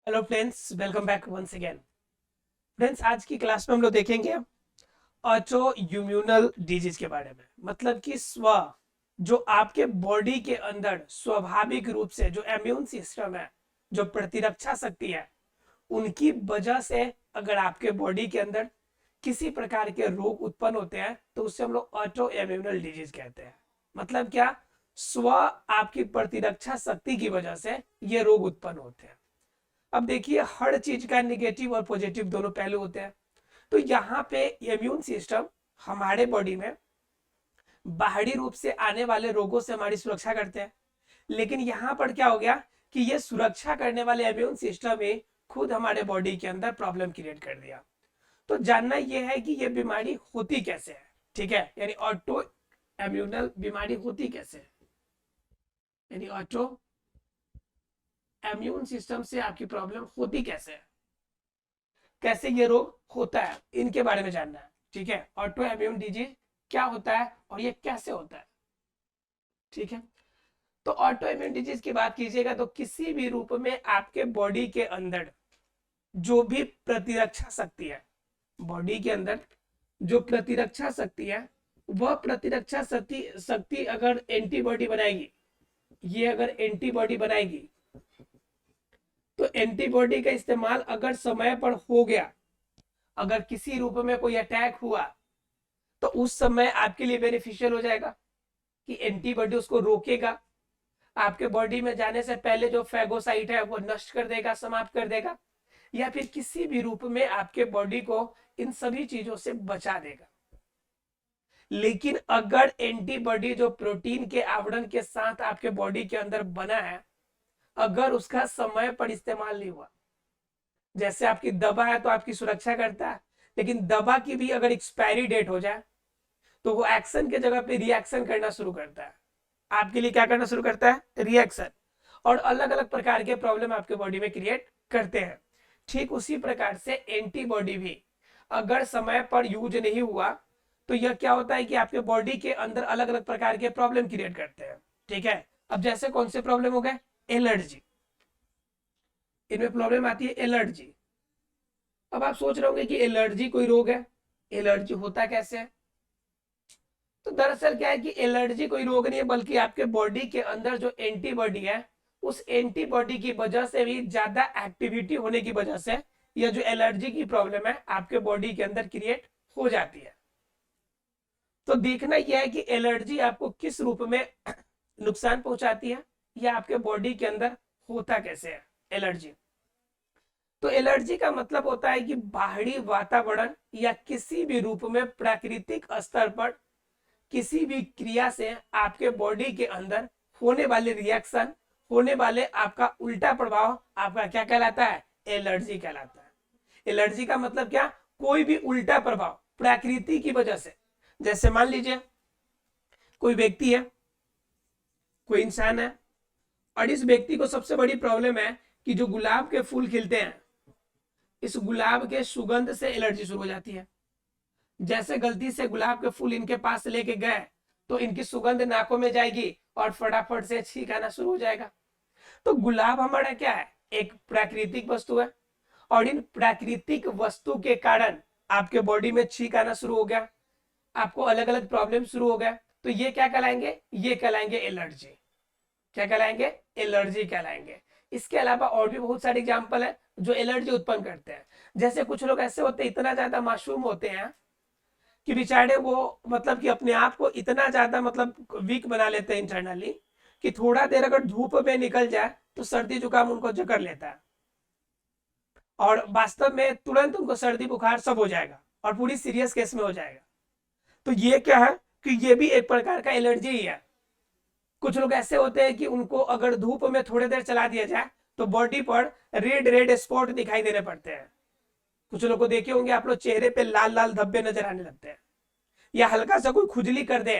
Hello friends, welcome back once again. Friends, आज की class में हम लोग देखेंगे ऑटो इम्यूनल डिजीज के बारे में। मतलब कि जो आपके बॉडी के अंदर स्वाभाविक रूप से जो इम्यून सिस्टम है, जो प्रतिरक्षा शक्ति है, उनकी वजह से अगर आपके बॉडी के अंदर किसी प्रकार के रोग उत्पन्न होते हैं तो उससे हम लोग ऑटो इम्यूनल डिजीज कहते हैं। मतलब क्या, आपकी प्रतिरक्षा शक्ति की वजह से ये रोग उत्पन्न होते हैं। अब देखिए, हर चीज का निगेटिव और पॉजिटिव दोनों पहलू होते हैं। तो यहाँ पे इम्यून सिस्टम हमारे बॉडी में बाहरी रूप से आने वाले रोगों से हमारी सुरक्षा करते हैं। लेकिन यहाँ पर क्या हो गया कि ये सुरक्षा करने वाले इम्यून सिस्टम ही खुद हमारे बॉडी के अंदर प्रॉब्लम क्रिएट कर दिया। तो जानना यह है कि ये बीमारी होती कैसे है। ठीक है, यानी ऑटो इम्यूनल बीमारी होती कैसे है, यानी ऑटो इम्यून सिस्टम से आपकी प्रॉब्लम होती कैसे है, कैसे ये रोग होता है, इनके बारे में जानना है। ठीक है, ऑटो इम्यून डिजीज क्या होता है और ये कैसे होता है। ठीक है, तो ऑटो इम्यून डिजीज की बात कीजिएगा तो किसी भी रूप में आपके बॉडी के अंदर जो भी प्रतिरक्षा शक्ति है, बॉडी के अंदर जो प्रतिरक्षा शक्ति है, वह प्रतिरक्षा शक्ति शक्ति अगर एंटीबॉडी बनाएगी, ये अगर एंटीबॉडी बनाएगी तो एंटीबॉडी का इस्तेमाल अगर समय पर हो गया, अगर किसी रूप में कोई अटैक हुआ तो उस समय आपके लिए बेनिफिशियल हो जाएगा कि एंटीबॉडी उसको रोकेगा, आपके बॉडी में जाने से पहले जो फैगोसाइट है वो नष्ट कर देगा, समाप्त कर देगा, या फिर किसी भी रूप में आपके बॉडी को इन सभी चीजों से बचा देगा। लेकिन अगर एंटीबॉडी जो प्रोटीन के आवरण के साथ आपके बॉडी के अंदर बना है, अगर उसका समय पर इस्तेमाल नहीं हुआ, जैसे आपकी दवा है तो आपकी सुरक्षा करता है, लेकिन दवा की भी अगर एक्सपायरी डेट हो जाए तो वो एक्शन के जगह पे रिएक्शन करना शुरू करता है, आपके लिए क्या करना शुरू करता है, रिएक्शन, और अलग अलग प्रकार के प्रॉब्लम आपके बॉडी में क्रिएट करते हैं। ठीक उसी प्रकार से एंटीबॉडी भी अगर समय पर यूज नहीं हुआ तो यह क्या होता है कि आपके बॉडी के अंदर अलग अलग प्रकार के प्रॉब्लम क्रिएट करते हैं। ठीक है, अब जैसे कौन से प्रॉब्लम हो गए, एलर्जी, इनमें प्रॉब्लम आती है एलर्जी। अब आप सोच रहे होंगे कि एलर्जी कोई रोग है, एलर्जी होता कैसे है। तो दरअसल क्या है कि एलर्जी कोई रोग नहीं है, बल्कि आपके बॉडी के अंदर जो एंटीबॉडी है, उस एंटीबॉडी की वजह से भी ज्यादा एक्टिविटी होने की वजह से यह जो एलर्जी की प्रॉब्लम है आपके बॉडी के अंदर क्रिएट हो जाती है। तो देखना यह है कि एलर्जी आपको किस रूप में नुकसान पहुंचाती है, या आपके बॉडी के अंदर होता कैसे है एलर्जी। तो एलर्जी का मतलब होता है कि बाहरी वातावरण या किसी भी रूप में प्राकृतिक स्तर पर किसी भी क्रिया से आपके बॉडी के अंदर होने वाले रिएक्शन, होने वाले आपका उल्टा प्रभाव आपका क्या कहलाता है, एलर्जी कहलाता है। एलर्जी का मतलब क्या, कोई भी उल्टा प्रभाव प्रकृति की वजह से। जैसे मान लीजिए कोई व्यक्ति है, कोई इंसान है, और इस व्यक्ति को सबसे बड़ी प्रॉब्लम है कि जो गुलाब के फूल खिलते हैं, इस गुलाब के सुगंध से एलर्जी शुरू हो जाती है। जैसे गलती से गुलाब के फूल इनके पास लेके गए तो इनकी सुगंध नाकों में जाएगी और फटाफट से छींक आना शुरू हो जाएगा। तो गुलाब हमारा क्या है, एक प्राकृतिक वस्तु है, और इन प्राकृतिक वस्तु के कारण आपके बॉडी में छींक आना शुरू हो गया, आपको अलग अलग प्रॉब्लम शुरू हो गया, तो ये क्या कहलाएंगे, ये कहलाएंगे एलर्जी। क्या कहलाएंगे, एलर्जी कहलाएंगे। इसके अलावा और भी बहुत सारे एग्जाम्पल है जो एलर्जी उत्पन्न करते हैं। जैसे कुछ लोग ऐसे होते हैं, इतना ज्यादा मासूम होते हैं कि बेचारे वो मतलब कि अपने आप को इतना ज्यादा मतलब वीक बना लेते हैं इंटरनली, कि थोड़ा देर अगर धूप में निकल जाए तो सर्दी जुकाम उनको जकड़ लेता है, और वास्तव में तुरंत उनको सर्दी बुखार सब हो जाएगा और पूरी सीरियस केस में हो जाएगा। तो ये क्या है कि ये भी एक प्रकार का एलर्जी ही है। कुछ लोग ऐसे होते हैं कि उनको अगर धूप में थोड़ी देर चला दिया जाए तो बॉडी पर रेड रेड स्पॉट दिखाई देने पड़ते हैं। कुछ लोग को देखे होंगे आप लोग, चेहरे पे लाल लाल धब्बे नजर आने लगते हैं, या हल्का सा कोई खुजली कर दे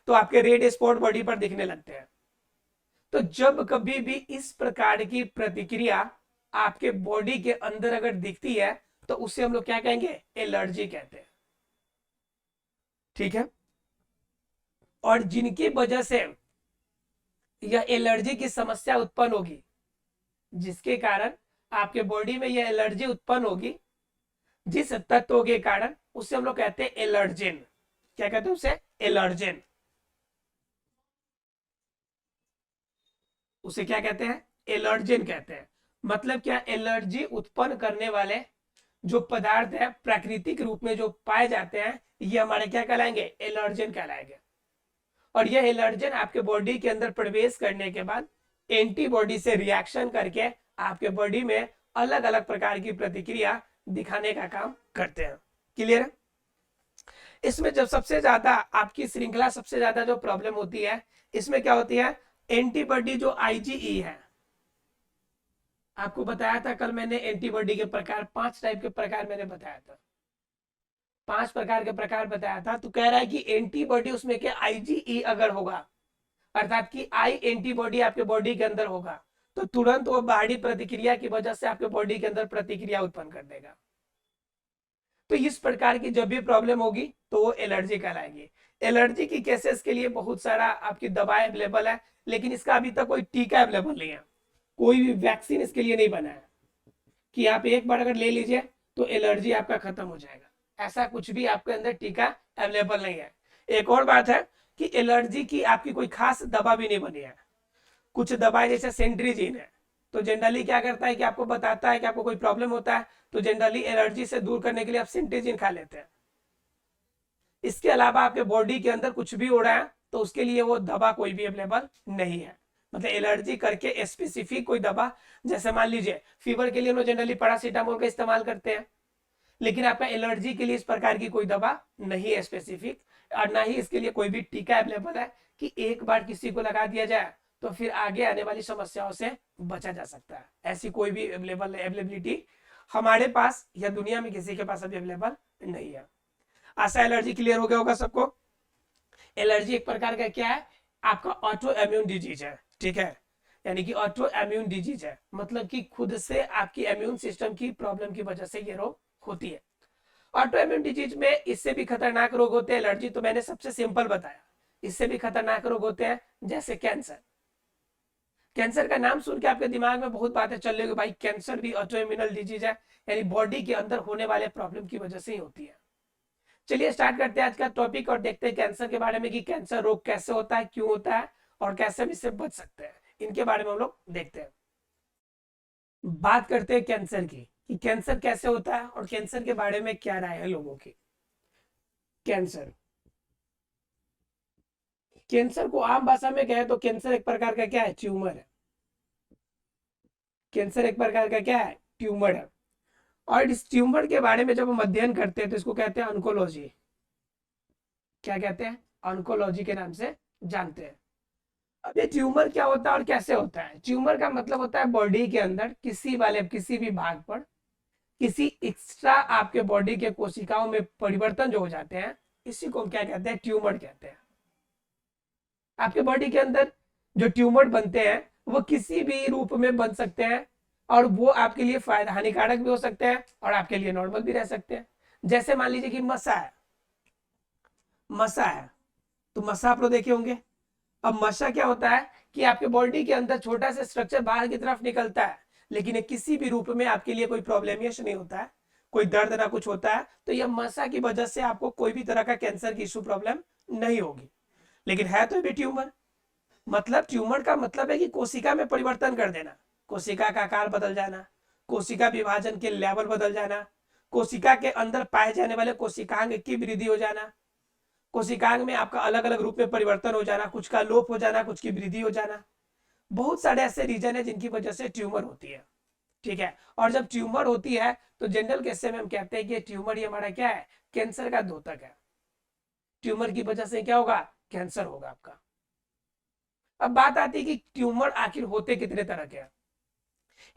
तो आपके रेड स्पॉट बॉडी पर दिखने लगते हैं। तो जब कभी भी इस प्रकार की प्रतिक्रिया आपके बॉडी के अंदर अगर दिखती है तो उसे हम लोग क्या कहेंगे, एलर्जी कहते हैं। ठीक है, और जिनकी वजह से यह एलर्जी की समस्या उत्पन्न होगी, जिसके कारण आपके बॉडी में ये एलर्जी उत्पन्न होगी जिस तत्व के कारण, उससे हम लोग कहते हैं एलर्जेन। क्या कहते हैं उसे? एलर्जेन। उसे क्या कहते हैं? एलर्जेन कहते हैं। मतलब क्या? एलर्जी उत्पन्न करने वाले जो पदार्थ है प्राकृतिक रूप में जो पाए जाते हैं, ये हमारे क्या कहलाएंगे? एलर्जेन कहलाएंगे। और यह एलर्जन आपके बॉडी के अंदर प्रवेश करने के बाद एंटीबॉडी से रिएक्शन करके आपके बॉडी में अलग अलग प्रकार की प्रतिक्रिया दिखाने का काम करते हैं। क्लियर है? इसमें जब सबसे ज्यादा आपकी श्रृंखला सबसे ज्यादा जो प्रॉब्लम होती है, इसमें क्या होती है? एंटीबॉडी जो आईजीई है, आपको बताया था कल मैंने एंटीबॉडी के प्रकार, 5 टाइप के प्रकार मैंने बताया था, 5 प्रकार के प्रकार बताया था। तो कह रहा है कि एंटीबॉडी उसमें क्या आईजीई अगर होगा, अर्थात कि आई एंटीबॉडी आपके बॉडी के अंदर होगा, तो तुरंत वो बाहरी प्रतिक्रिया की वजह से आपके बॉडी के अंदर प्रतिक्रिया उत्पन्न कर देगा। तो इस प्रकार की जब भी प्रॉब्लम होगी तो वो एलर्जी कहलाएगी। एलर्जी की केसेस के लिए बहुत सारा आपकी दवाएं अवेलेबल है, लेकिन इसका अभी तक कोई टीका अवेलेबल नहीं है, कोई भी वैक्सीन इसके लिए नहीं बना है कि आप एक बार अगर ले लीजिए तो एलर्जी आपका खत्म हो जाएगा। ऐसा कुछ भी आपके अंदर टीका अवेलेबल नहीं है। एक और बात है कि एलर्जी की आपकी कोई खास दवा भी नहीं बनी है। कुछ दवाएं जैसे सेंट्रीजिन है, तो जनरली क्या करता है कि आपको बताता है कि आपको कोई प्रॉब्लम होता है, तो जनरली एलर्जी से दूर करने के लिए आप सेंट्रीजिन खा लेते हैं। इसके अलावा आपके बॉडी के अंदर कुछ भी हो रहा है तो उसके लिए वो दवा कोई भी अवेलेबल नहीं है। मतलब एलर्जी करके स्पेसिफिक कोई दवा, जैसे मान लीजिए फीवर के लिए लोग जनरली पैरासीटामोल का इस्तेमाल करते हैं, लेकिन आपका एलर्जी के लिए इस प्रकार की कोई दवा नहीं है स्पेसिफिक, और ना ही इसके लिए कोई भी टीका अवेलेबल है कि एक बार किसी को लगा दिया जाए तो फिर आगे आने वाली समस्याओं से बचा जा सकता है। ऐसी कोई भी अवेलेबिलिटी हमारे पास या दुनिया में किसी के पास अभी अवेलेबल नहीं है। आशा एलर्जी क्लियर हो गया होगा सबको। एलर्जी एक प्रकार का क्या है? आपका ऑटो इम्यून डिजीज है, ठीक है? यानी कि ऑटो इम्यून डिजीज है, मतलब कि खुद से आपकी इम्यून सिस्टम की प्रॉब्लम की वजह से ये रोग होती है। ऑटो इम्यून डिजीज में इससे भी खतरनाक रोग होते हैं। एलर्जी तो मैंने सबसे सिंपल बताया, इससे भी खतरनाक रोग होते हैं जैसे कैंसर। कैंसर का नाम सुन के आपके दिमाग में बहुत बातें चल रही होगी, भाई कैंसर भी ऑटो इम्यूनल डिजीज है, यानी बॉडी के अंदर होने वाले प्रॉब्लम की वजह से ही होती है। चलिए स्टार्ट करते हैं आज का टॉपिक और देखते हैं कैंसर के बारे में कि कैंसर रोग कैसे होता है, क्यों होता है और कैसे हम इससे बच सकते हैं, इनके बारे में हम लोग देखते हैं। बात करते हैं कैंसर की कि कैंसर कैसे होता है और कैंसर के बारे में क्या राय है लोगों की। कैंसर, कैंसर को आम भाषा में कहे तो कैंसर एक प्रकार का क्या है? ट्यूमर है। कैंसर एक प्रकार का क्या है? ट्यूमर है। और इस ट्यूमर के बारे में जब हम अध्ययन करते हैं तो इसको कहते हैं ऑन्कोलॉजी। क्या कहते हैं? ऑन्कोलॉजी के नाम से जानते हैं। अब ये ट्यूमर क्या होता है और कैसे होता है? ट्यूमर का मतलब होता है बॉडी के अंदर किसी भी भाग पर किसी एक्स्ट्रा आपके बॉडी के कोशिकाओं में परिवर्तन जो हो जाते हैं, इसी को हम क्या कहते हैं? ट्यूमर कहते हैं। आपके बॉडी के अंदर जो ट्यूमर बनते हैं वो किसी भी रूप में बन सकते हैं, और वो आपके लिए फायदा हानिकारक भी हो सकते हैं और आपके लिए नॉर्मल भी रह सकते हैं। जैसे मान लीजिए कि मसा है, मसा है, तो मसा आप लोग देखे होंगे। अब मशा क्या होता है कि आपके बॉडी के अंदर छोटा सा स्ट्रक्चर बाहर की तरफ निकलता है, लेकिन ये किसी भी रूप में आपके लिए कोई प्रॉब्लम नहीं होता है, कोई दर्द ना कुछ होता है। तो यह मशा की वजह से आपको कोई भी तरह का कैंसर की इशू प्रॉब्लम नहीं होगी, लेकिन है तो भी ट्यूमर। मतलब ट्यूमर का मतलब है कि कोशिका में परिवर्तन कर देना, कोशिका का आकार बदल जाना, कोशिका विभाजन के लेवल बदल जाना, कोशिका के अंदर पाए जाने वाले कोशिकांग की वृद्धि हो जाना, कोशिकांग में आपका अलग अलग रूप में परिवर्तन हो जाना, कुछ का लोप हो जाना, कुछ की वृद्धि हो जाना। बहुत सारे ऐसे रीजन है जिनकी वजह से ट्यूमर होती है, ठीक है? और जब ट्यूमर होती है तो जनरल केस में हम कहते हैं कि ट्यूमर ही हमारा क्या है? कैंसर का द्योतक है। ट्यूमर की वजह से क्या होगा? कैंसर होगा आपका। अब बात आती है कि ट्यूमर आखिर होते कितने तरह के हैं।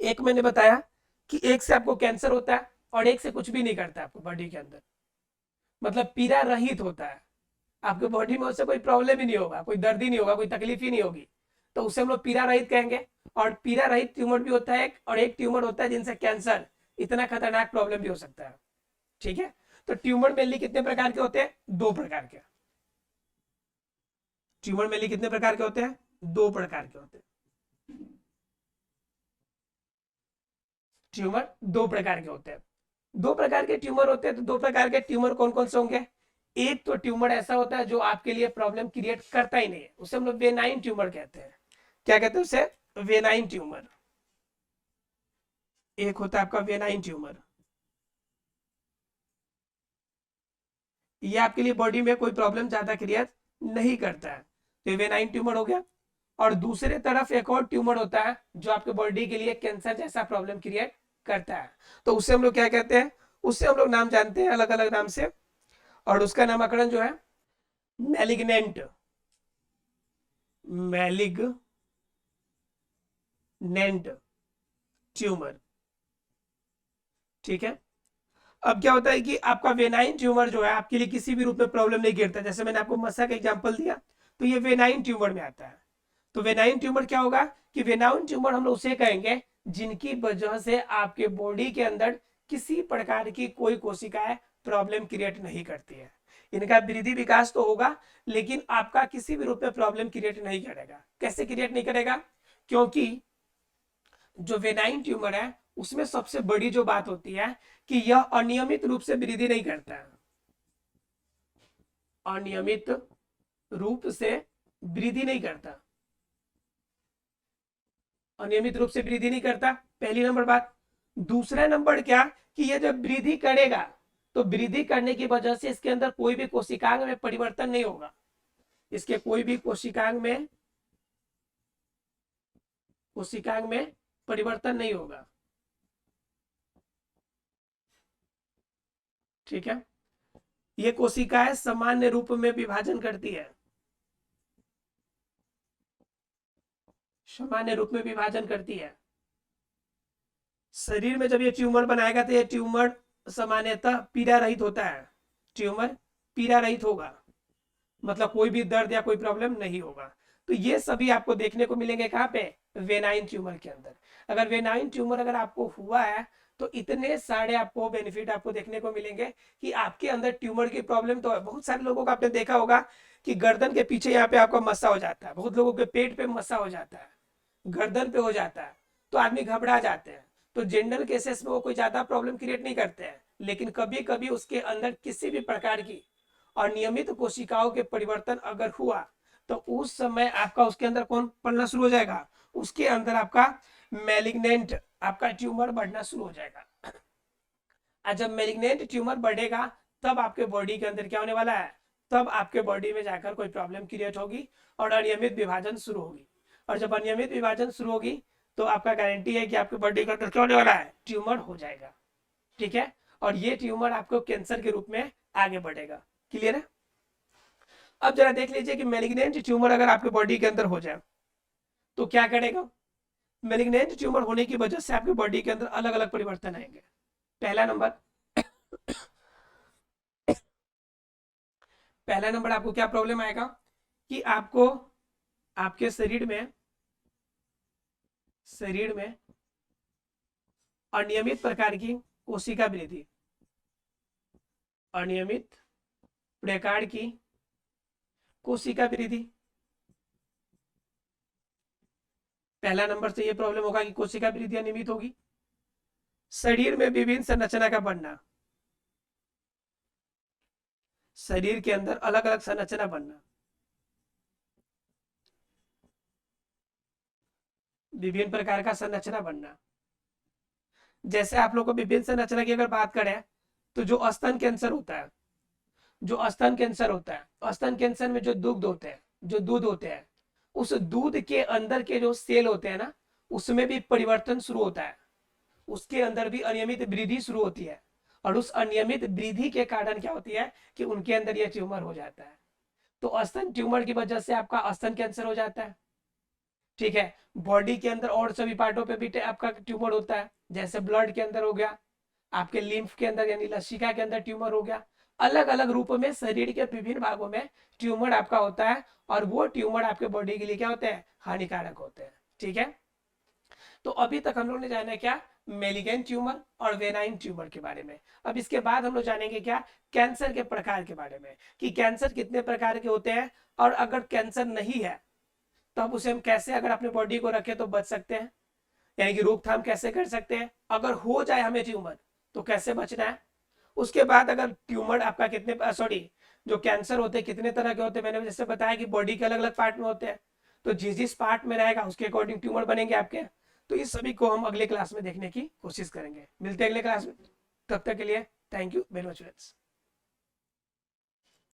एक मैंने बताया कि एक से आपको कैंसर होता है और एक से कुछ भी नहीं करता आपको बॉडी के अंदर, मतलब पीड़ा रहित होता है। आपके बॉडी में उससे कोई प्रॉब्लम ही नहीं होगा, कोई दर्द ही नहीं होगा, कोई तकलीफ ही नहीं होगी, तो उसे हम लोग पीड़ा रहित कहेंगे। और पीड़ा रहित ट्यूमर भी होता है और एक ट्यूमर होता है जिनसे कैंसर, इतना खतरनाक प्रॉब्लम भी हो सकता है, ठीक है? तो ट्यूमर मेनली कितने प्रकार के होते हैं? 2 प्रकार के। ट्यूमर मेनली कितने प्रकार के होते हैं? 2 प्रकार के होते हैं। ट्यूमर दो प्रकार के होते हैं। दो प्रकार के ट्यूमर होते हैं, तो दो प्रकार के ट्यूमर कौन कौन से होंगे? एक तो ट्यूमर ऐसा होता है जो आपके लिए प्रॉब्लम क्रिएट करता ही नहीं है, उसे हम लोग वेनाइन ट्यूमर कहते हैं। क्या कहते हैं उसे? वेनाइन ट्यूमर। एक होता है आपका वेनाइन ट्यूमर, ये आपके लिए बॉडी में कोई प्रॉब्लम ज्यादा क्रिएट नहीं करता है, तो ये वेनाइन ट्यूमर हो गया। और दूसरे तरफ एक और ट्यूमर होता है जो आपके बॉडी के लिए कैंसर जैसा प्रॉब्लम क्रिएट करता है, तो उससे हम लोग क्या कहते हैं? उससे हम लोग नाम जानते हैं अलग अलग नाम से, और उसका नामकरण जो है मैलिग्नेंट, मैलिग्नेंट ट्यूमर। ठीक है। अब क्या होता है कि आपका वेनाइन ट्यूमर जो है आपके लिए किसी भी रूप में प्रॉब्लम नहीं गिरता, जैसे मैंने आपको मसा का एग्जांपल दिया, तो ये वेनाइन ट्यूमर में आता है। तो वेनाइन ट्यूमर क्या होगा कि वेनाइन ट्यूमर हम लोग उसे कहेंगे जिनकी वजह से आपके बॉडी के अंदर किसी प्रकार की कोई कोशिकाएं प्रॉब्लम क्रिएट नहीं करती है। इनका वृद्धि विकास तो होगा, लेकिन आपका किसी भी रूप में प्रॉब्लम क्रिएट नहीं करेगा। कैसे क्रिएट नहीं करेगा? क्योंकि जो वेनाइन ट्यूमर है उसमें सबसे बड़ी जो बात होती है कि यह अनियमित रूप से वृद्धि नहीं करता है, अनियमित रूप से वृद्धि नहीं करता, अनियमित रूप से वृद्धि नहीं करता, पहली नंबर बात। दूसरा नंबर क्या कि यह जब वृद्धि करेगा तो वृद्धि करने की वजह से इसके अंदर कोई भी कोशिकांग में परिवर्तन नहीं होगा, इसके कोई भी कोशिकांग में परिवर्तन नहीं होगा। ठीक है। ये कोशिकाएं सामान्य रूप में विभाजन करती है, सामान्य रूप में विभाजन करती है। शरीर में जब ये ट्यूमर बनाएगा तो ये ट्यूमर सामान्यतः पीड़ा रहित होता है, ट्यूमर पीड़ा रहित होगा, मतलब कोई भी दर्द या कोई प्रॉब्लम नहीं होगा। तो ये सभी आपको देखने को मिलेंगे कहाँ पे? वेनाइन ट्यूमर के अंदर। अगर वेनाइन ट्यूमर अगर आपको हुआ है तो इतने सारे आपको बेनिफिट आपको देखने को मिलेंगे कि आपके अंदर ट्यूमर की प्रॉब्लम तो है। बहुत सारे लोगों का आपने देखा होगा कि गर्दन के पीछे यहाँ पे आपका मस्सा हो जाता है, बहुत लोगों के पेट पे मस्सा हो जाता है, गर्दन पे हो जाता है, तो आदमी घबरा जाते हैं। तो जनरल केसेस में वो कोई ज्यादा प्रॉब्लम क्रिएट नहीं करते हैं, लेकिन कभी कभी उसके अंदर किसी भी प्रकार की अनियमित कोशिकाओं के परिवर्तन अगर हुआ तो उस समय आपका उसके अंदर कौन पड़ना शुरू हो जाएगा? उसके अंदर आपका मैलिग्नेंट आपका ट्यूमर बढ़ना शुरू हो जाएगा। और जब मैलिग्नेंट ट्यूमर बढ़ेगा तब आपके बॉडी के अंदर क्या होने वाला है? तब आपके बॉडी में जाकर कोई प्रॉब्लम क्रिएट होगी और अनियमित विभाजन शुरू होगी। और जब अनियमित विभाजन शुरू होगी तो आपका गारंटी है कि आपके बॉडी के अंदर क्या होने वाला है? ट्यूमर हो जाएगा। ठीक है। और ये ट्यूमर आपको कैंसर के रूप में आगे बढ़ेगा। क्लियर है? अब जरा देख लीजिए कि मैलिग्नेंट ट्यूमर अगर आपके बॉडी के अंदर हो जाए तो क्या करेगा? मैलिग्नेंट ट्यूमर होने की वजह से आपके बॉडी के अंदर अलग अलग परिवर्तन आएंगे। पहला नंबर पहला नंबर आपको क्या प्रॉब्लम आएगा कि आपको आपके शरीर में अनियमित प्रकार की कोशिका वृद्धि, अनियमित प्रकार की कोशिका वृद्धि। पहला नंबर से ये प्रॉब्लम होगा कि कोशिका वृद्धि अनियमित होगी। शरीर में विभिन्न संरचना का बनना, शरीर के अंदर अलग अलग संरचना बनना, विभिन्न प्रकार का संरचना बनना। जैसे आप लोग को विभिन्न संरचना की अगर बात करें तो जो स्तन कैंसर होता है, जो स्तन कैंसर होता है, स्तन कैंसर में जो दुग्ध होते हैं, जो दूध होते हैं, उस दूध के अंदर के जो सेल होते हैं ना, उसमें भी परिवर्तन शुरू होता है, उसके अंदर भी अनियमित वृद्धि शुरू होती है। और उस अनियमित वृद्धि के कारण क्या होती है कि उनके अंदर यह ट्यूमर हो जाता है। तो स्तन ट्यूमर की वजह से आपका स्तन कैंसर हो जाता है। ठीक है। बॉडी के अंदर और सभी पार्टों पे भी आपका ट्यूमर होता है, जैसे ब्लड के अंदर हो गया, आपके लिम्फ के अंदर यानी लसिका के अंदर ट्यूमर हो गया। अलग अलग रूपों में शरीर के विभिन्न भागों में ट्यूमर आपका होता है, और वो ट्यूमर आपके बॉडी के लिए क्या होते हैं? हानिकारक होते हैं। ठीक है। तो अभी तक हम लोग ने जाना क्या? मेलिगेंट ट्यूमर और वेनाइन ट्यूमर के बारे में। अब इसके बाद हम लोग जानेंगे क्या? कैंसर के प्रकार के बारे में, कि कैंसर कितने प्रकार के होते हैं, और अगर कैंसर नहीं है तब उसे हम कैसे अगर अपने बॉडी को रखें तो बच सकते हैं, यानी कि रोकथाम कैसे कर सकते हैं, अगर हो जाए हमें ट्यूमर तो कैसे बचना है, उसके बाद अगर ट्यूमर आपका कितने सॉरी जो कैंसर होते हैं कितने तरह के होते हैं, मैंने जैसे बताया कि बॉडी के अलग अलग पार्ट में होते हैं, तो जिस जिस पार्ट में रहेगा उसके अकॉर्डिंग ट्यूमर बनेंगे आपके। तो इस सभी को हम अगले क्लास में देखने की कोशिश करेंगे। मिलते हैं अगले क्लास में, तब तक के लिए thank you very much friends.